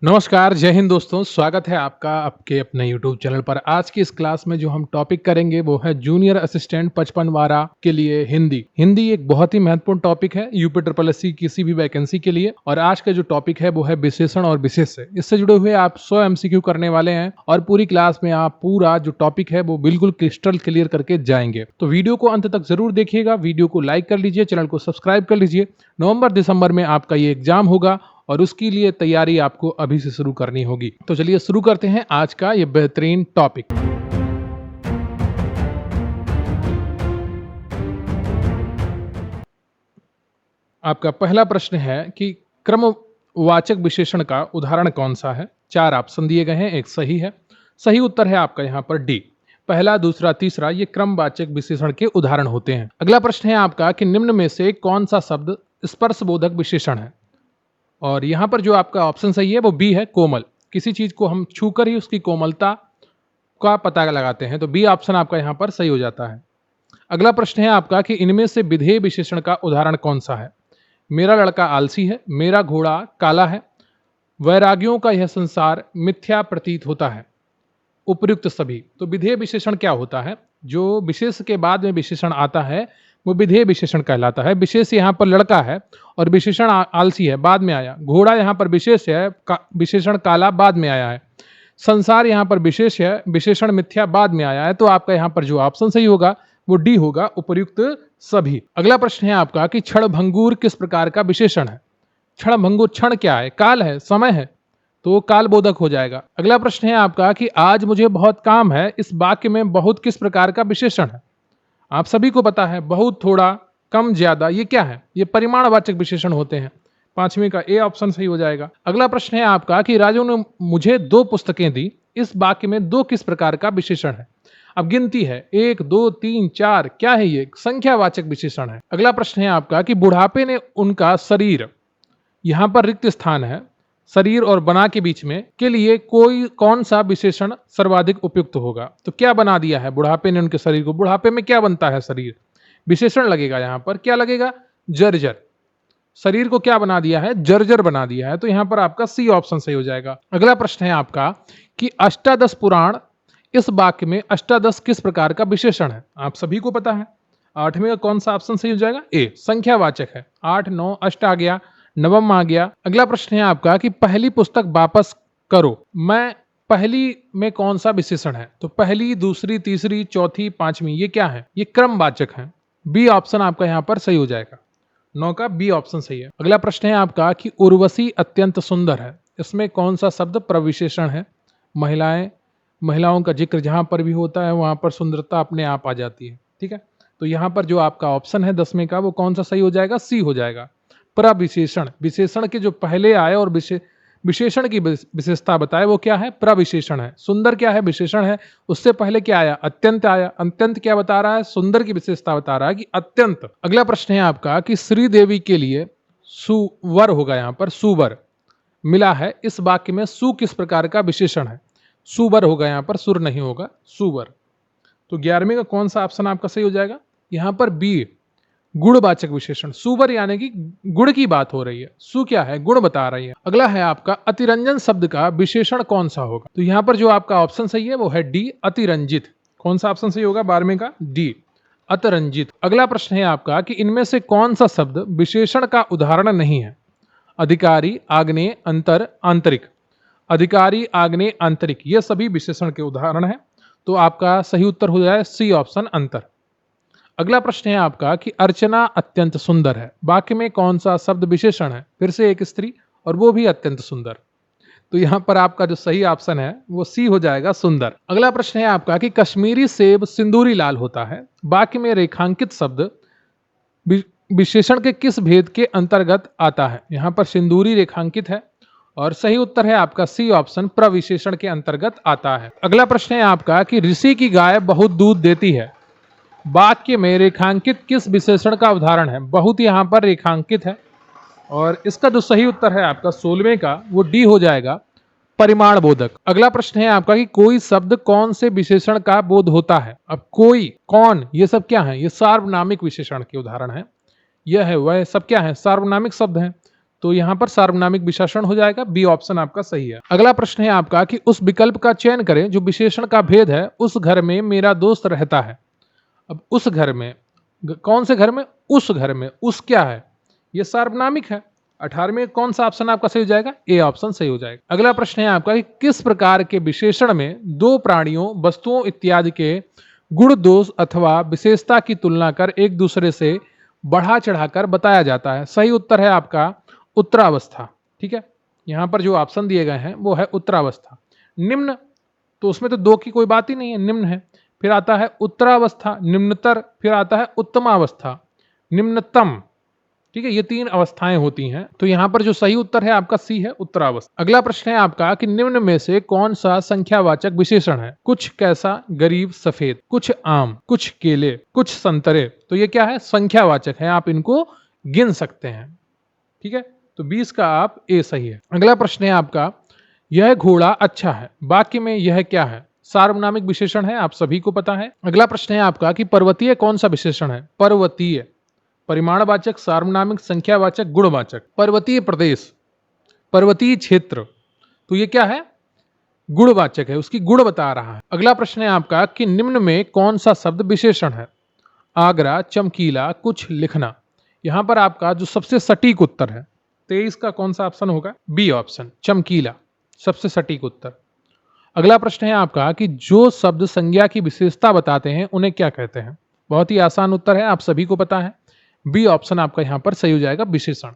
नमस्कार, जय हिंद दोस्तों। स्वागत है आपका आपके अपने यूट्यूब चैनल पर। आज की इस क्लास में जो हम टॉपिक करेंगे वो है जूनियर असिस्टेंट 55वारा के लिए हिंदी। हिंदी एक बहुत ही महत्वपूर्ण टॉपिक है यूपी ट्रिपल एससी किसी भी वैकेंसी के लिए। और आज का जो टॉपिक है वो है विशेषण और विशेष्य। इससे जुड़े हुए आप 100 एमसीक्यू करने वाले हैं और पूरी क्लास में आप पूरा जो टॉपिक है वो बिल्कुल क्रिस्टल क्लियर करके जाएंगे। तो वीडियो को अंत तक जरूर देखिएगा, वीडियो को लाइक कर लीजिए, चैनल को सब्सक्राइब कर लीजिए। नवंबर दिसंबर में आपका ये एग्जाम होगा और उसके लिए तैयारी आपको अभी से शुरू करनी होगी। तो चलिए शुरू करते हैं आज का ये बेहतरीन टॉपिक। आपका पहला प्रश्न है कि क्रमवाचक विशेषण का उदाहरण कौन सा है। 4 ऑप्शन दिए गए हैं, एक सही है। सही उत्तर है आपका यहाँ पर डी। पहला, दूसरा, तीसरा ये क्रमवाचक विशेषण के उदाहरण होते हैं। अगला प्रश्न है आपका कि निम्न में से कौन सा शब्द स्पर्शबोधक विशेषण है। और यहाँ पर जो आपका ऑप्शन सही है वो बी है, कोमल। किसी चीज को हम छूकर ही उसकी कोमलता का पता लगाते हैं, तो बी ऑप्शन आपका यहाँ पर सही हो जाता है। अगला प्रश्न है आपका कि इनमें से विधेय विशेषण का उदाहरण कौन सा है। मेरा लड़का आलसी है, मेरा घोड़ा काला है, वैरागियों का यह संसार मिथ्या प्रतीत होता है, उपर्युक्त सभी। तो विधेय विशेषण क्या होता है। जो विशेष के बाद में विशेषण आता है वो विधेय विशेषण कहलाता है। विशेष यहाँ पर लड़का है और विशेषण आलसी है, बाद में आया। घोड़ा यहाँ पर विशेष है, विशेषण काला बाद में आया है। संसार यहाँ पर विशेष है, विशेषण मिथ्या बाद में आया है। तो आपका यहाँ पर जो ऑप्शन सही होगा वो डी होगा, उपर्युक्त सभी। अगला प्रश्न है आपका कि क्षण भंगुर किस प्रकार का विशेषण है। क्षण भंगुर, क्षण क्या है, काल है, समय है, तो काल बोधक हो जाएगा। अगला प्रश्न है आपका कि आज मुझे बहुत काम है, इस वाक्य में बहुत किस प्रकार का विशेषण है। आप सभी को पता है बहुत, थोड़ा, कम, ज्यादा, ये क्या है, ये परिमाणवाचक विशेषण होते हैं। पांचवें का ए ऑप्शन सही हो जाएगा। अगला प्रश्न है आपका कि राजू ने मुझे 2 पुस्तकें दी, इस वाक्य में 2 किस प्रकार का विशेषण है। अब गिनती है 1 2 3 4, क्या है ये, संख्यावाचक विशेषण है। अगला प्रश्न है आपका कि बुढ़ापे ने उनका शरीर, यहां पर रिक्त स्थान है, शरीर और बना के बीच में के लिए कोई कौन सा विशेषण सर्वाधिक उपयुक्त होगा। तो क्या बना दिया है, बुढ़ापे ने उनके शरीर को। बुढ़ापे में क्या बनता है, शरीर, विशेषण लगेगा यहाँ पर, क्या लगेगा, जर्जर। शरीर को क्या बना दिया है, जर्जर बना दिया है। तो यहाँ पर आपका सी ऑप्शन सही हो जाएगा। अगला प्रश्न है आपका कि अष्टादश पुराण, इस वाक्य में अष्टादश किस प्रकार का विशेषण है। आप सभी को पता है। 8वें का कौन सा ऑप्शन सही हो जाएगा, ए, संख्यावाचक है। 8 9 अष्ट आ गया, नवम आ गया। अगला प्रश्न है आपका कि पहली पुस्तक वापस करो, मैं पहली में कौन सा विशेषण है। तो पहली, दूसरी, तीसरी, चौथी, पांचवी, ये क्या है, ये क्रमवाचक है। बी ऑप्शन आपका यहाँ पर सही हो जाएगा। 9 का बी ऑप्शन सही है। अगला प्रश्न है आपका कि उर्वशी अत्यंत सुंदर है, इसमें कौन सा शब्द प्रविशेषण है। महिलाओं का जिक्र जहां पर भी होता है वहां पर सुंदरता अपने आप आ जाती है। ठीक है, तो यहाँ पर जो आपका ऑप्शन है 10वें का, वो कौन सा सही हो जाएगा, सी हो जाएगा। प्रविशेषण, विशेषण के जो पहले आए और विशेषण की विशेषता बताए वो क्या है, प्रविशेषण है। सुंदर क्या है, विशेषण है, उससे पहले क्या आया, अत्यंत आया। अत्यंत क्या बता रहा है, सुंदर की विशेषता बता रहा है कि अत्यंत। अगला प्रश्न है आपका कि श्रीदेवी के लिए सुवर होगा, यहाँ पर सुवर मिला है, इस वाक्य में सु किस प्रकार का विशेषण है। सुवर होगा, यहाँ पर सुर नहीं होगा, सुवर। तो 11वें का कौन सा ऑप्शन आपका सही हो जाएगा, यहाँ पर बी, गुणवाचक विशेषण। सुवर यानी कि गुण की बात हो रही है, सु क्या है, गुण बता रही है। अगला है आपका अतिरंजन शब्द का विशेषण कौन सा होगा। तो यहाँ पर जो आपका ऑप्शन सही है वो है डी, अतिरंजित। कौन सा ऑप्शन सही होगा 12वें का, डी, अतिरंजित। अगला प्रश्न है आपका कि इनमें से कौन सा शब्द विशेषण का उदाहरण नहीं है। अधिकारी, आग्नेय, अंतर, आंतरिक। अधिकारी, आग्नेय, आंतरिक, ये सभी विशेषण के उदाहरण है। तो आपका सही उत्तर हो जाए सी ऑप्शन, अंतर। अगला प्रश्न है आपका कि अर्चना अत्यंत सुंदर है, वाक्य में कौन सा शब्द विशेषण है। फिर से एक स्त्री और वो भी अत्यंत सुंदर। तो यहाँ पर आपका जो सही ऑप्शन है वो सी हो जाएगा, सुंदर। अगला प्रश्न है आपका कि कश्मीरी सेब सिंदूरी लाल होता है, वाक्य में रेखांकित शब्द विशेषण के किस भेद के अंतर्गत आता है। यहाँ पर सिंदूरी रेखांकित है और सही उत्तर है आपका सी ऑप्शन, प्रविशेषण के अंतर्गत आता है। अगला प्रश्न है आपका कि ऋषि की गाय बहुत दूध देती है, वाक्य में रेखांकित किस विशेषण का उदाहरण है। बहुत यहाँ पर रेखांकित है और इसका जो सही उत्तर है आपका 16वें का, वो डी हो जाएगा, परिमाण बोधक। अगला प्रश्न है आपका कि कोई शब्द कौन से विशेषण का बोध होता है। अब कोई, कौन, ये सब क्या है, ये सार्वनामिक विशेषण के उदाहरण है। यह है, वह सब क्या है, सार्वनामिक शब्द है। तो यहाँ पर सार्वनामिक विशेषण हो जाएगा, बी ऑप्शन आपका सही है। अगला प्रश्न है आपका कि उस विकल्प का चयन करें जो विशेषण का भेद है उस घर में मेरा दोस्त रहता है। अब उस घर में, कौन से घर में? उस घर में। उस क्या है? ये सार्वनामिक है। 18 में कौन सा ऑप्शन आपका सही हो जाएगा? ए ऑप्शन सही हो जाएगा। अगला प्रश्न है आपका कि किस प्रकार के विशेषण में दो प्राणियों, वस्तुओं इत्यादि के गुण, दोष अथवा विशेषता की तुलना कर एक दूसरे से बढ़ा चढ़ाकर बताया जाता है? सही उत्तर है आपका उत्तरावस्था। ठीक है, यहां पर जो ऑप्शन दिए गए हैं वो है उत्तरावस्था। निम्न, तो उसमें तो दो की कोई बात ही नहीं है, निम्न है। फिर आता है उत्तरावस्था, निम्नतर, फिर आता है उत्तमावस्था, निम्नतम। ठीक है, ये तीन अवस्थाएं होती हैं। तो यहां पर जो सही उत्तर है आपका सी है, उत्तरावस्था। अगला प्रश्न है आपका कि निम्न में से कौन सा संख्यावाचक विशेषण है? कुछ कैसा, गरीब, सफेद, कुछ आम, कुछ केले, कुछ संतरे। तो ये क्या है? संख्यावाचक है, आप इनको गिन सकते हैं। ठीक है, तो 20 का आप ए सही है। अगला प्रश्न है आपका, यह घोड़ा अच्छा है, वाक्य में यह क्या है? सार्वनामिक विशेषण है, आप सभी को पता है। अगला प्रश्न है आपका कि पर्वतीय कौन सा विशेषण है? पर्वतीय, परिमाणवाचक, सार्वनामिक, संख्यावाचक, गुणवाचक। पर्वतीय प्रदेश, पर्वतीय क्षेत्र, तो ये क्या है? गुणवाचक है, उसकी गुण बता रहा है। अगला प्रश्न है आपका कि निम्न में कौन सा शब्द विशेषण है? आगरा, चमकीला, कुछ लिखना। यहां पर आपका जो सबसे सटीक उत्तर है 23 का कौन सा ऑप्शन होगा? बी ऑप्शन, चमकीला, सबसे सटीक उत्तर। अगला प्रश्न है आपका कि जो शब्द संज्ञा की विशेषता बताते हैं उन्हें क्या कहते हैं? बहुत ही आसान उत्तर है, आप सभी को पता है। बी ऑप्शन आपका यहां पर सही हो जाएगा, विशेषण।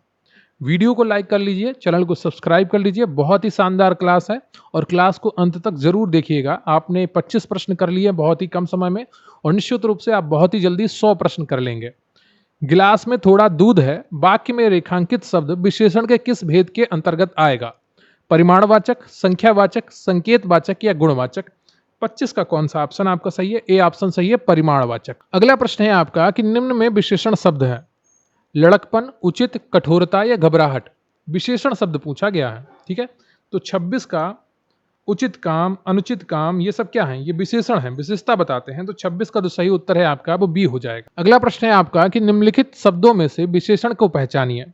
वीडियो को लाइक कर लीजिए, चैनल को सब्सक्राइब कर लीजिए। बहुत ही शानदार क्लास है और क्लास को अंत तक जरूर देखिएगा। आपने 25 प्रश्न कर लिए बहुत ही कम समय में और निश्चित रूप से आप बहुत ही जल्दी 100 प्रश्न कर लेंगे। गिलास में थोड़ा दूध है, वाक्य में रेखांकित शब्द विशेषण के किस भेद के अंतर्गत आएगा? परिमाणवाचक, संख्यावाचक, संकेतवाचक या गुणवाचक। 25 का कौन सा ऑप्शन आपका सही है? ए ऑप्शन सही है, परिमाणवाचक। अगला प्रश्न है आपका कि निम्न में विशेषण शब्द है लड़कपन, उचित, कठोरता या घबराहट। विशेषण शब्द पूछा गया है। ठीक है, तो 26 का उचित काम, अनुचित काम, ये सब क्या है? ये विशेषण है, विशेषता बताते हैं। तो 26 का जो सही उत्तर है आपका वो बी हो जाएगा। अगला प्रश्न है आपका कि निम्नलिखित शब्दों में से विशेषण को पहचानिए।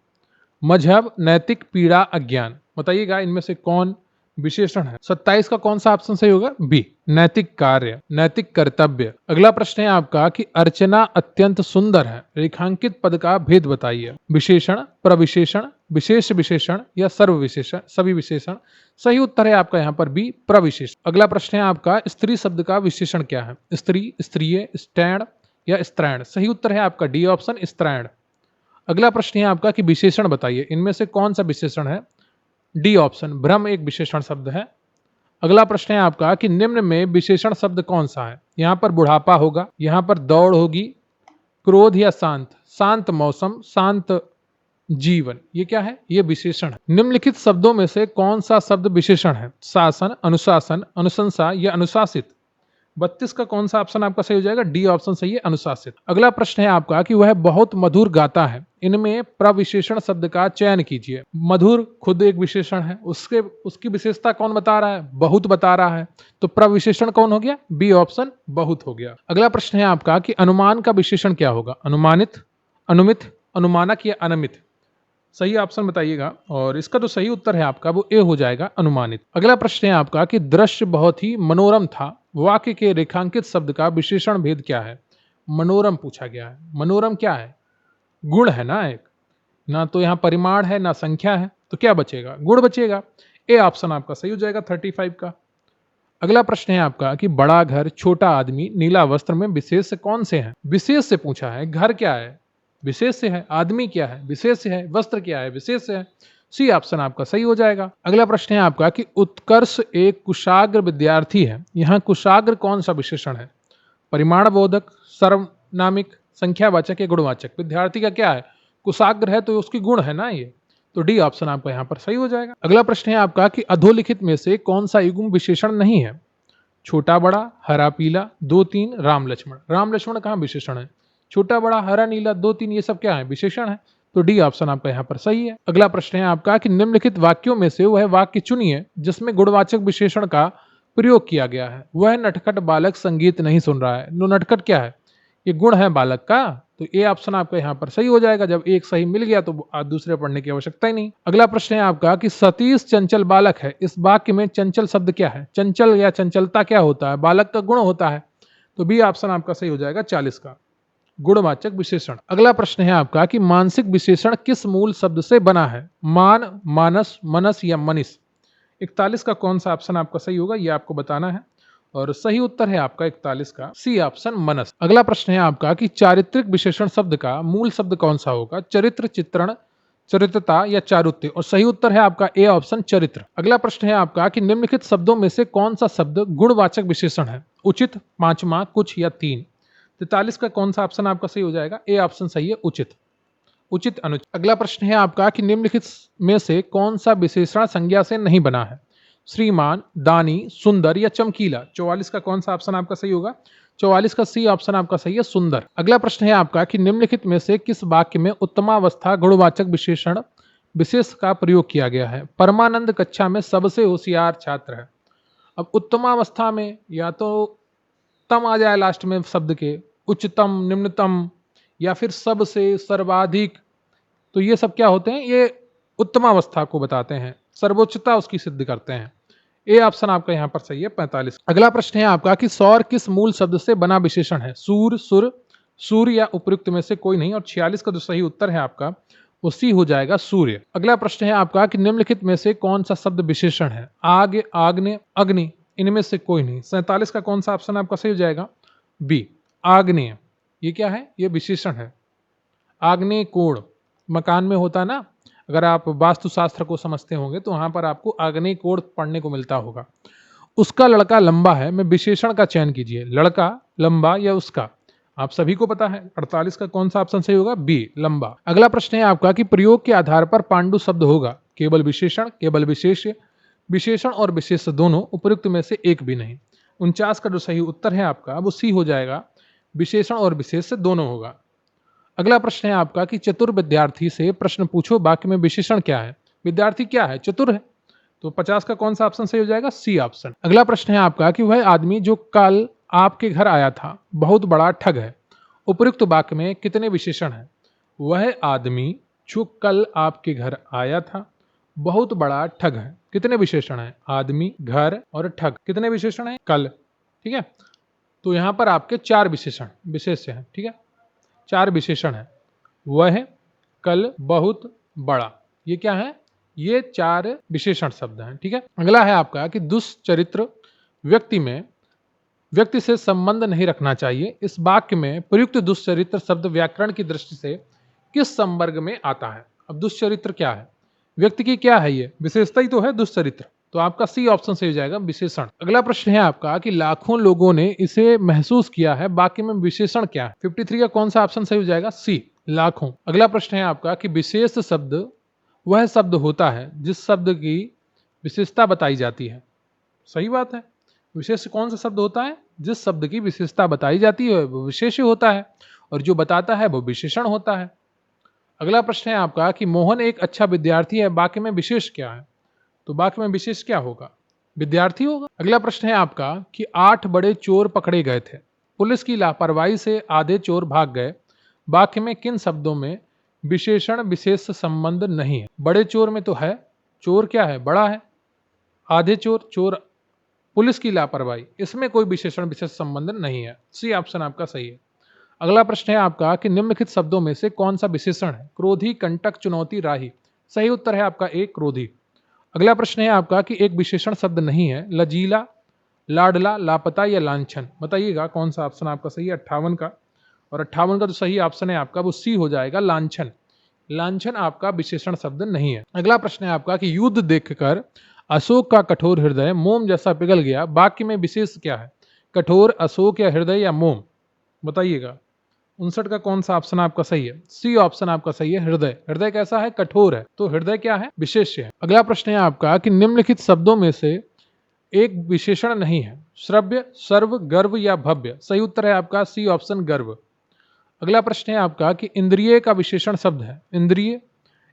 मजहब, नैतिक, पीड़ा, अज्ञान। बताइएगा इनमें से कौन विशेषण है? 27 का कौन सा ऑप्शन सही होगा? बी, नैतिक कार्य, नैतिक कर्तव्य। अगला प्रश्न है आपका कि अर्चना अत्यंत सुंदर है, रेखांकित पद का भेद बताइए। विशेषण, प्रविशेषण, विशेष विशेषण या सर्व विशेषण, सभी विशेषण। सही उत्तर है आपका यहाँ पर बी, प्रविशेषण। अगला प्रश्न है आपका स्त्री शब्द का विशेषण क्या है? स्त्री, स्त्रीय, स्टैंड या स्त्रैण। सही उत्तर है आपका डी ऑप्शन, स्त्रैण। अगला प्रश्न है आपका कि विशेषण बताइए, इनमें से कौन सा विशेषण है? डी ऑप्शन, भ्रम एक विशेषण शब्द है। अगला प्रश्न है आपका कि निम्न में विशेषण शब्द कौन सा है? यहां पर बुढ़ापा होगा, यहां पर दौड़ होगी, क्रोध या शांत, शांत मौसम, शांत जीवन। ये क्या है? ये विशेषण है। निम्नलिखित शब्दों में से कौन सा शब्द विशेषण है? शासन, अनुशासन, अनुशंसा या अनुशासित। 32 का कौन सा ऑप्शन आपका सही हो जाएगा? डी ऑप्शन सही है, अनुशासित। अगला प्रश्न है आपका कि वह बहुत मधुर गाता है, इनमें प्रविशेषण शब्द का चयन कीजिए। मधुर खुद एक विशेषण है, उसकी विशेषता कौन बता रहा है? बहुत बता रहा है, तो प्रविशेषण कौन हो गया? बी ऑप्शन, बहुत हो गया। अगला प्रश्न है आपका कि अनुमान का विशेषण क्या होगा? अनुमानित, अनुमित, अनुमानक या अनमित। सही ऑप्शन बताइएगा और इसका जो सही उत्तर है आपका वो ए हो जाएगा, अनुमानित। अगला प्रश्न है आपका कि दृश्य बहुत ही मनोरम था, वाक्य के रेखांकित शब्द का विशेषण भेद क्या है? मनोरम पूछा गया है। मनोरम क्या है? गुण है ना एक, ना तो यहाँ परिमाण है ना संख्या है, तो क्या बचेगा? गुण बचेगा। ए ऑप्शन आपका सही हो जाएगा, 35 का। अगला प्रश्न है आपका कि बड़ा घर, छोटा आदमी, नीला वस्त्र में विशेष से कौन से हैं? विशेष से पूछा है। घर क्या है? विशेष से है। आदमी क्या है? विशेष से है। वस्त्र क्या है? विशेष से है। सी ऑप्शन आपका सही हो जाएगा। अगला प्रश्न है आपका कि उत्कर्ष एक कुशाग्र विद्यार्थी है, यहाँ कुशाग्र कौन सा विशेषण है? परिमाणबोधक, सर्वनामिक, संख्यावाचक या गुणवाचक। विद्यार्थी का क्या है? कुशाग्र है तो उसकी गुण है ना ये, तो डी ऑप्शन आपका यहाँ पर सही हो जाएगा। अगला प्रश्न है आपका कि अधोलिखित में से कौन सा युग्म विशेषण नहीं है? छोटा बड़ा, हरा पीला, 2 3, राम लक्ष्मण। राम लक्ष्मण कहाँ विशेषण है? छोटा बड़ा, हरा नीला, 2 3, ये सब क्या है? विशेषण है, तो डी ऑप्शन आपका यहाँ पर सही है। अगला प्रश्न है आपका कि निम्नलिखित वाक्यों में से वह वाक्य चुनिए जिसमें गुणवाचक विशेषण का प्रयोग किया गया है। वह नटखट बालक संगीत नहीं सुन रहा है। नो नटखट क्या है? ये गुण है बालक का, तो ए ऑप्शन आपका यहाँ पर सही हो जाएगा। जब एक सही मिल गया तो दूसरे पढ़ने की आवश्यकता ही नहीं। अगला प्रश्न है आपका कि सतीश चंचल बालक है, इस वाक्य में चंचल शब्द क्या है? चंचल या चंचलता क्या होता है? बालक का गुण होता है, तो बी ऑप्शन आपका सही हो जाएगा 40 का, गुणवाचक विशेषण। अगला प्रश्न है आपका कि मानसिक विशेषण किस मूल शब्द से बना है? मान, मानस, मनस या मनीष? 41 का कौन सा ऑप्शन आपका सही होगा, ये आपको बताना है, और सही उत्तर है आपका 41 का सी ऑप्शन मनस। अगला प्रश्न है आपका कि चारित्रिक विशेषण शब्द का मूल शब्द कौन सा होगा? चरित्र, चित्रण, चरित्रता या चारुत्य? और सही उत्तर है आपका ए ऑप्शन चरित्र। अगला प्रश्न है आपका कि निम्नलिखित शब्दों में से कौन सा शब्द गुणवाचक विशेषण है? उचित, पांचवा, कुछ या तीन? 43 का कौन सा ऑप्शन आपका सही हो जाएगा? ए ऑप्शन सही है, उचित, उचित, अनुचित। अगला प्रश्न है आपका कि निम्नलिखित में से कौन सा विशेषण संज्ञा से नहीं बना है? श्रीमान, दानी, सुंदर या चमकीला? 44 का कौन सा ऑप्शन आपका सही होगा? 44 का सी ऑप्शन आपका सही है, सुंदर। अगला प्रश्न है आपका कि निम्नलिखित में से किस वाक्य में उत्तमावस्था गुणवाचक विशेषण विशेष का प्रयोग किया गया है? परमानंद कक्षा में सबसे होशियार छात्र है। अब उत्तमावस्था में या तो तम आ जाए लास्ट में शब्द के, उच्चतम, निम्नतम, या फिर सबसे, सर्वाधिक, तो ये सब क्या होते हैं? ये उत्तमावस्था को बताते हैं, सर्वोच्चता उसकी सिद्ध करते हैं। ए ऑप्शन आपका यहाँ पर सही है, 45। अगला प्रश्न है आपका कि सौर किस मूल शब्द से बना विशेषण है? सूर, सुर, सूर्य या उपयुक्त में से कोई नहीं, और 46 का जो सही उत्तर है आपका वो सी हो जाएगा, सूर्य। अगला प्रश्न है आपका कि निम्नलिखित में से कौन सा शब्द विशेषण है? आग, आग्नेय, अग्नि, इनमें से कोई नहीं। 47 का कौन सा ऑप्शन आपका सही हो जाएगा? बी, आग्नेय। ये क्या है? ये विशेषण है। आग्नेय कोण मकान में होता है ना, अगर आप वास्तुशास्त्र को समझते होंगे तो वहां पर आपको आग्नेय कोण पढ़ने को मिलता होगा। उसका लड़का लंबा है में विशेषण का चयन कीजिए। लड़का, लंबा या उसका? आप सभी को पता है, 48 का कौन सा ऑप्शन सही होगा? बी, लंबा। अगला प्रश्न है आपका कि प्रयोग के आधार पर पांडु शब्द होगा? केवल विशेषण, केवल विशेष्य, विशेषण और विशेष दोनों, उपयुक्त में से एक भी नहीं। 49 का जो सही उत्तर है आपका वो सी हो जाएगा, विशेषण और विशेष दोनों होगा। अगला प्रश्न है आपका कि चतुर विद्यार्थी से प्रश्न पूछो, वाक्य में विशेषण क्या है? विद्यार्थी क्या है? चतुर है, तो 50 का कौन सा ऑप्शन सही हो जाएगा? C option. अगला प्रश्न है आपका कि वह आदमी जो कल आपके घर आया था बहुत बड़ा ठग है, उपयुक्त वाक्य में कितने विशेषण हैं? वह आदमी जो कल आपके घर आया था बहुत बड़ा ठग है, कितने विशेषण हैं? आदमी, घर और ठग, कितने विशेषण हैं? कल, ठीक है। तो यहां पर आपके 4 विशेषण विशेष हैं, ठीक है, 4 विशेषण है। वह, कल, बहुत, बड़ा, ये क्या है? ये 4 विशेषण शब्द हैं, ठीक है। अगला है आपका कि दुष्चरित्र व्यक्ति से संबंध नहीं रखना चाहिए। इस वाक्य में प्रयुक्त दुष्चरित्र शब्द व्याकरण की दृष्टि से किस संवर्ग में आता है? अब दुष्चरित्र क्या है? व्यक्ति की क्या है? ये विशेषता ही तो है दुष्चरित्र, तो आपका सी ऑप्शन सही हो जाएगा, विशेषण। अगला प्रश्न है आपका कि लाखों लोगों ने इसे महसूस किया है, वाक्य में विशेषण क्या है? 53 का कौन सा ऑप्शन सही हो जाएगा? सी, लाखों। अगला प्रश्न है आपका कि विशेष शब्द वह शब्द होता है जिस शब्द की विशेषता बताई जाती है। सही बात है, विशेष कौन सा शब्द होता है? जिस शब्द की विशेषता बताई जाती है वो विशेष होता है, और जो बताता है वो विशेषण होता है। अगला प्रश्न है आपका कि मोहन एक अच्छा विद्यार्थी है, वाक्य में विशेष क्या है? तो वाक्य में विशेष क्या होगा? विद्यार्थी होगा। अगला प्रश्न है आपका कि 8 बड़े चोर पकड़े गए थे, पुलिस की लापरवाही से आधे चोर भाग गए, वाक्य में किन शब्दों में विशेषण विशेष संबंध नहीं है? बड़े चोर में तो है, चोर क्या है? बड़ा है। आधे चोर, चोर, पुलिस की लापरवाही, इसमें कोई विशेषण विशेष संबंध नहीं है। सी ऑप्शन आपका सही है। अगला प्रश्न है आपका कि निम्नलिखित शब्दों में से कौन सा विशेषण है? क्रोधी, कंटक, चुनौती, राही। सही उत्तर है आपका एक, क्रोधी। अगला प्रश्न है आपका कि एक विशेषण शब्द नहीं है, लजीला, लाडला, लापता या लांछन। बताइएगा कौन सा ऑप्शन आपका सही है? 58 का, और 58 का जो सही ऑप्शन है आपका वो सी हो जाएगा, लांछन। लांछन आपका विशेषण शब्द नहीं है। अगला प्रश्न है आपका कि युद्ध देखकर अशोक का कठोर हृदय मोम जैसा पिघल गया, वाक्य में विशेष क्या है? कठोर, अशोक या हृदय या मोम? बताइएगा। 59 का कौन सा ऑप्शन आपका सही है? सी ऑप्शन आपका सही है, हृदय। हृदय कैसा है? कठोर है, तो हृदय क्या है? विशेष्य है। अगला प्रश्न है आपका कि निम्नलिखित शब्दों में से एक विशेषण नहीं है, श्रव्य, सर्व, गर्व या भव्य। सही उत्तर है आपका सी ऑप्शन, गर्व। अगला प्रश्न है आपका कि इंद्रिय का विशेषण शब्द है, इंद्रिय,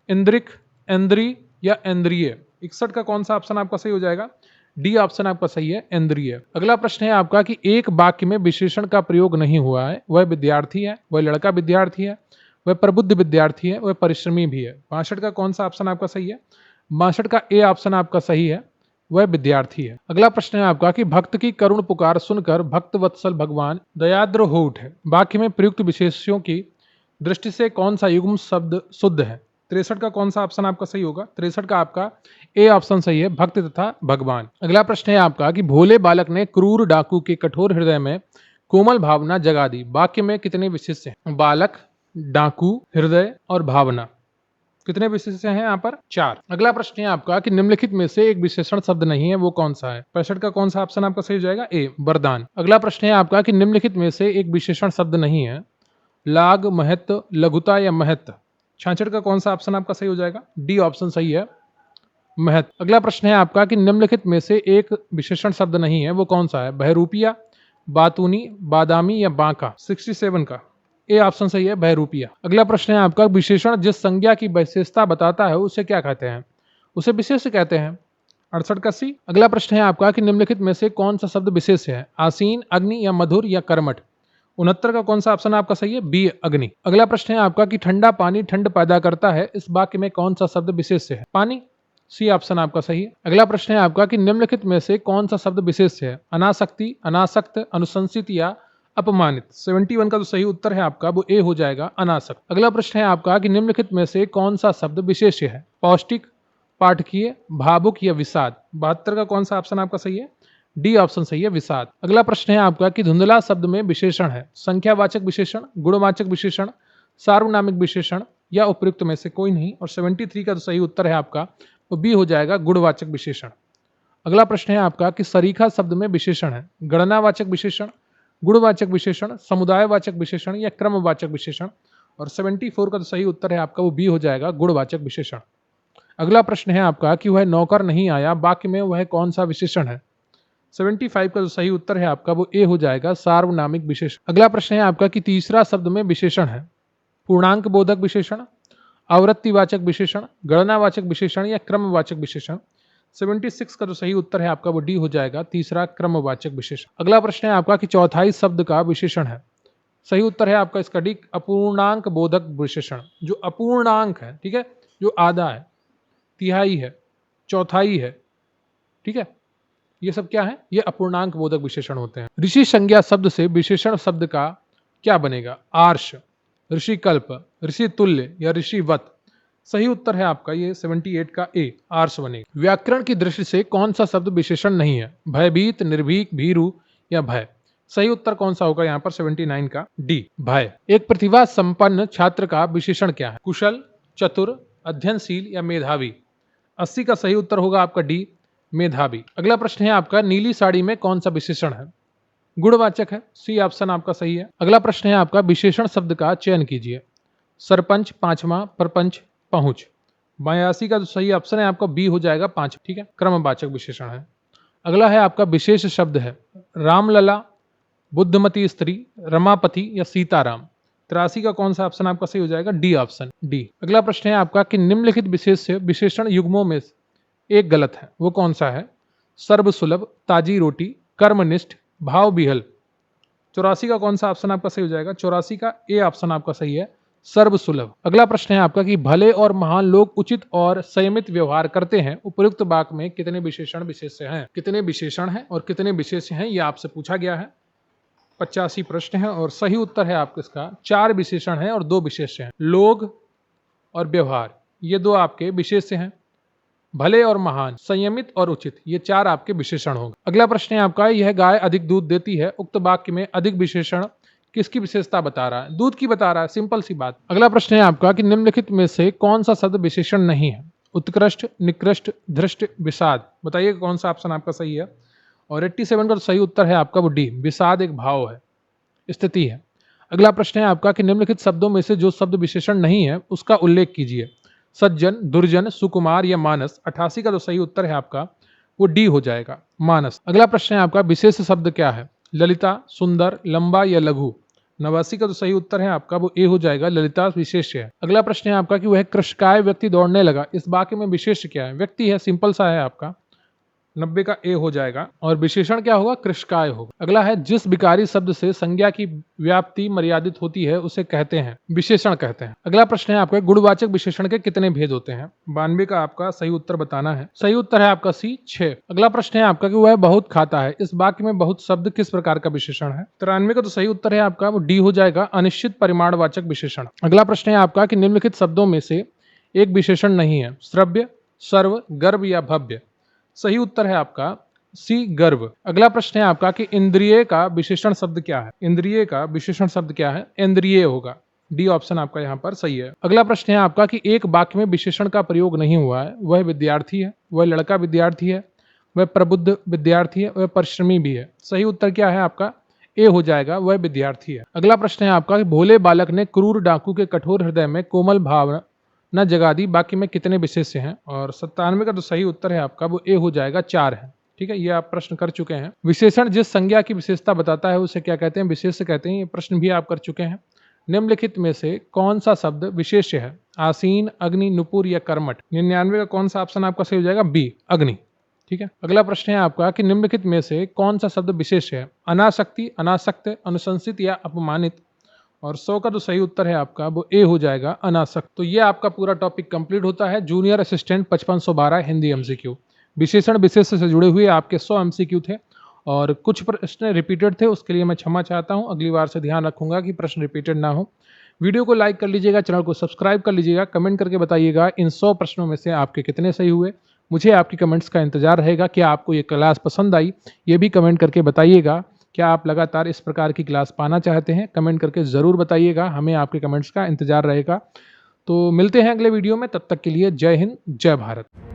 इंद्रिक, इंद्री या इंद्रिय। 61 का कौन सा ऑप्शन आपका सही हो जाएगा? डी ऑप्शन आपका सही है, इंद्रिय। अगला प्रश्न है आपका कि एक वाक्य में विशेषण का प्रयोग नहीं हुआ है, वह विद्यार्थी है, वह लड़का विद्यार्थी है, वह प्रबुद्ध विद्यार्थी है, वह परिश्रमी भी है। 62 का कौन सा ऑप्शन आपका सही है? 62 का ए ऑप्शन आपका सही है, वह विद्यार्थी है। अगला प्रश्न है आपका कि भक्त की करुण पुकार सुनकर भक्त वत्सल भगवान दयाद्र हो उठे। वाक्य में प्रयुक्त विशेषों की दृष्टि से कौन सा युग्म शब्द शुद्ध है? 63 का कौन सा ऑप्शन आपका सही होगा? 63 का आपका ए ऑप्शन सही है, भक्त तथा भगवान। अगला प्रश्न है आपका कि भोले बालक ने क्रूर डाकू के कठोर हृदय में कोमल भावना जगा दी। वाक्य में कितने विशेष्य हैं? बालक, डाकू, हृदय और भावना। कितने विशेष्य हैं यहाँ पर? 4। अगला प्रश्न है आपका कि निम्नलिखित में से एक विशेषण शब्द नहीं है, वो कौन सा है? 65 का कौन सा ऑप्शन आपका सही हो जाएगा? ए, वरदान। अगला प्रश्न है आपका कि निम्नलिखित में से एक विशेषण शब्द नहीं है, लाग, महत्व, लघुता या महत्व। 66 का कौन सा ऑप्शन आपका सही हो जाएगा? डी ऑप्शन सही है, महत्व। अगला प्रश्न है आपका कि निम्नलिखित में से एक विशेषण शब्द नहीं है, वो कौन सा है? बहरूपिया, बातूनी, बादामी या बांका। 67 का ए ऑप्शन सही है, बहरूपिया। अगला प्रश्न है आपका विशेषण जिस संज्ञा की विशेषता बताता है उसे क्या कहते हैं? उसे विशेष कहते हैं। 68 का सी। अगला प्रश्न है आपका कि निम्नलिखित में से कौन सा शब्द विशेष है? आसीन, अग्नि या मधुर या कर्मठ। 69 का कौन सा ऑप्शन आपका सही है? बी, अग्नि। अगला प्रश्न है आपका कि ठंडा पानी ठंड पैदा करता है, इस वाक्य में कौन सा शब्द विशेष है? पानी। सी ऑप्शन आपका सही है। अगला प्रश्न है आपका कि निम्नलिखित में से कौन सा शब्द विशेष है? अनासक्ति, अनासक्त, अनुशंसित या अपमानित। 71 का जो सही उत्तर है आपका वो ए हो जाएगा, अनासक्त। अगला प्रश्न है आपका कि निम्नलिखित में से कौन सा शब्द विशेष है? पौष्टिक, पाठकीय, भावुक या विषाद। 72 का कौन सा ऑप्शन आपका सही है? डी ऑप्शन सही है, विषाद। अगला प्रश्न है आपका कि धुंधला शब्द में विशेषण है? संख्यावाचक विशेषण, गुणवाचक विशेषण, सार्वनामिक विशेषण या उपयुक्त में से कोई नहीं। और 73 का जो सही उत्तर है आपका वो बी हो जाएगा, गुणवाचक विशेषण। अगला प्रश्न है आपका कि सरीखा शब्द में विशेषण है? गणनावाचक विशेषण, गुणवाचक विशेषण, समुदायवाचक विशेषण या क्रमवाचक विशेषण। और 74 का जो सही उत्तर है आपका वो बी हो जाएगा, गुणवाचक विशेषण। अगला प्रश्न है आपका कि वह नौकर नहीं आया, वाक्य में वह कौन सा विशेषण है? 75 का जो सही उत्तर है आपका वो ए हो जाएगा, सार्वनामिक विशेषण। अगला प्रश्न है आपका कि तीसरा शब्द में विशेषण है? पूर्णांक बोधक विशेषण, आवृत्तिवाचक विशेषण, गणनावाचक विशेषण या क्रमवाचक विशेषण। 76 का जो सही उत्तर है आपका वो डी हो जाएगा, तीसरा क्रमवाचक विशेषण। अगला प्रश्न है आपका कि चौथाई शब्द का विशेषण है? सही उत्तर है आपका इसका डी, अपूर्णांक बोधक विशेषण। जो अपूर्णांक है, ठीक है, जो आधा है, तिहाई है, चौथाई है, ठीक है, ये सब क्या है? ये अपूर्णांक बोधक विशेषण होते हैं। ऋषि संज्ञा शब्द से विशेषण शब्द का क्या बनेगा? आर्ष, ऋषि कल्प, ऋषि तुल्य या ऋषिवत। सही उत्तर है आपका ये 78 का ए, आर्ष बनेगा। व्याकरण की दृष्टि से कौन सा शब्द विशेषण नहीं है? भयभीत, निर्भीक, भीरु या भय। सही उत्तर कौन सा होगा यहाँ पर? 79 का डी, भय। एक प्रतिभा संपन्न छात्र का विशेषण क्या है? कुशल, चतुर, अध्ययनशील या मेधावी। 80 का सही उत्तर होगा आपका डी, मेधावी। अगला प्रश्न है आपका नीली साड़ी में कौन सा विशेषण है? गुणवाचक है। सी ऑप्शन आपका सही है। अगला प्रश्न है आपका विशेषण शब्द का चयन कीजिए। सरपंच, पांचवा, प्रपंच, पहुंच। 82 का जो सही ऑप्शन है आपका बी हो जाएगा, 5, ठीक है, क्रमवाचक विशेषण है। अगला है आपका विशेष शब्द है? रामलला, बुद्धमती स्त्री, रमापति या सीताराम। 83 का कौन सा ऑप्शन आपका सही हो जाएगा? D option, D. अगला प्रश्न है आपका कि निम्नलिखित विशेषण युग्मों में एक गलत है, वो कौन सा है? सर्वसुलभ, ताजी रोटी, कर्मनिष्ठ, भाव बिहल। 84 का कौन सा ऑप्शन आपका सही हो जाएगा? 84 का ए ऑप्शन आपका सही है, सर्वसुलभ। अगला प्रश्न है आपका कि भले और महान लोग उचित और संयमित व्यवहार करते हैं, उपयुक्त वाक्य में कितने विशेषण विशेष्य हैं? कितने विशेषण हैं और कितने विशेष्य हैं, ये आपसे पूछा गया है। 85 प्रश्न है और सही उत्तर है आपका इसका 4 विशेषण है और 2 विशेष्य हैं। लोग और व्यवहार, ये 2 आपके विशेष्य हैं। भले और महान, संयमित और उचित, ये 4 आपके विशेषण होंगे। अगला प्रश्न है आपका, यह गाय अधिक दूध देती है, उक्त वाक्य में अधिक विशेषण किसकी विशेषता बता रहा है? दूध की बता रहा है, सिंपल सी बात। अगला प्रश्न है आपका कि निम्नलिखित में से कौन सा शब्द विशेषण नहीं है? उत्कृष्ट, निकृष्ट, धृष्ट, विषाद। बताइए कौन सा ऑप्शन आपका सही है। और 87 का सही उत्तर है आपका वो डी, विषाद एक भाव है, स्थिति है। अगला प्रश्न है आपका कि निम्नलिखित शब्दों में से जो शब्द विशेषण नहीं है उसका उल्लेख कीजिए। सज्जन, दुर्जन, सुकुमार या मानस। 88 का जो सही उत्तर है आपका वो डी हो जाएगा, मानस। अगला प्रश्न है आपका विशेष शब्द क्या है? ललिता, सुंदर, लंबा या लघु। 89 का जो सही उत्तर है आपका वो ए हो जाएगा, ललिता विशेष है। अगला प्रश्न है आपका कि वह कृशकाय व्यक्ति दौड़ने लगा, इस वाक्य में विशेष क्या है? व्यक्ति है, सिंपल सा है आपका। 90 का ए हो जाएगा और विशेषण क्या होगा? कृशकाय होगा। अगला है जिस विकारी शब्द से संज्ञा की व्याप्ति मर्यादित होती है उसे कहते हैं विशेषण कहते हैं। अगला प्रश्न है आपका गुणवाचक विशेषण के कितने भेद होते हैं? 92 का आपका सही उत्तर बताना है। सही उत्तर है आपका सी 6। अगला प्रश्न है आपका कि वह बहुत खाता है, इस वाक्य में बहुत शब्द किस प्रकार का विशेषण है? 93 का तो सही उत्तर है आपका वो डी हो जाएगा, अनिश्चित परिमाणवाचक विशेषण। अगला प्रश्न है आपका कि निम्नलिखित शब्दों में से एक विशेषण नहीं है, श्रव्य, सर्व, गर्भ या भव्य। सही उत्तर है आपका सी गर्भ। अगला प्रश्न है आपका कि इंद्रिय का विशेषण शब्द क्या है? इंद्रिय का विशेषण शब्द क्या है? इंद्रिय होगा। डी ऑप्शन आपका यहाँ पर सही है। अगला प्रश्न है आपका कि एक वाक्य में विशेषण का प्रयोग नहीं हुआ है, वह विद्यार्थी है, वह लड़का विद्यार्थी है, वह प्रबुद्ध विद्यार्थी है, वह परिश्रमी भी है। सही उत्तर क्या है आपका? ए हो जाएगा, वह विद्यार्थी है। अगला प्रश्न है आपका कि भोले बालक ने क्रूर डाकू के कठोर हृदय में कोमल भावना न जगा दी, बाकी में कितने विशेष्य हैं? और 97 का तो सही उत्तर है आपका वो ए हो जाएगा, 4 है। ठीक है, ये आप प्रश्न कर चुके हैं। विशेषण जिस संज्ञा की विशेषता बताता है उसे क्या कहते हैं? विशेष्य कहते हैं। ये प्रश्न भी आप कर चुके हैं। निम्नलिखित में से कौन सा शब्द विशेष्य है? आसीन, अग्नि, नुपुर या कर्मठ। 99 का कौन सा ऑप्शन आपका सही हो जाएगा? बी, अग्नि। ठीक है, अगला प्रश्न है आपका कि निम्नलिखित में से कौन सा शब्द विशेष्य है? अनासक्ति, अनासक्त, अनुशंसित या अपमानित। और 100 का तो सही उत्तर है आपका वो ए हो जाएगा, अनासक्त। तो ये आपका पूरा टॉपिक कंप्लीट होता है जूनियर असिस्टेंट 5512 हिंदी एमसीक्यू। विशेषण विशेष्य से जुड़े हुए आपके 100 एमसीक्यू थे और कुछ प्रश्न रिपीटेड थे, उसके लिए मैं क्षमा चाहता हूं। अगली बार से ध्यान रखूंगा कि प्रश्न रिपीटेड ना हो। वीडियो को लाइक कर लीजिएगा, चैनल को सब्सक्राइब कर लीजिएगा, कमेंट करके बताइएगा इन 100 प्रश्नों में से आपके कितने सही हुए। मुझे आपकी कमेंट्स का इंतजार रहेगा। क्या आपको ये क्लास पसंद आई, ये भी कमेंट करके बताइएगा। क्या आप लगातार इस प्रकार की क्लास पाना चाहते हैं? कमेंट करके ज़रूर बताइएगा, हमें आपके कमेंट्स का इंतजार रहेगा। तो मिलते हैं अगले वीडियो में, तब तक के लिए जय हिंद, जय भारत।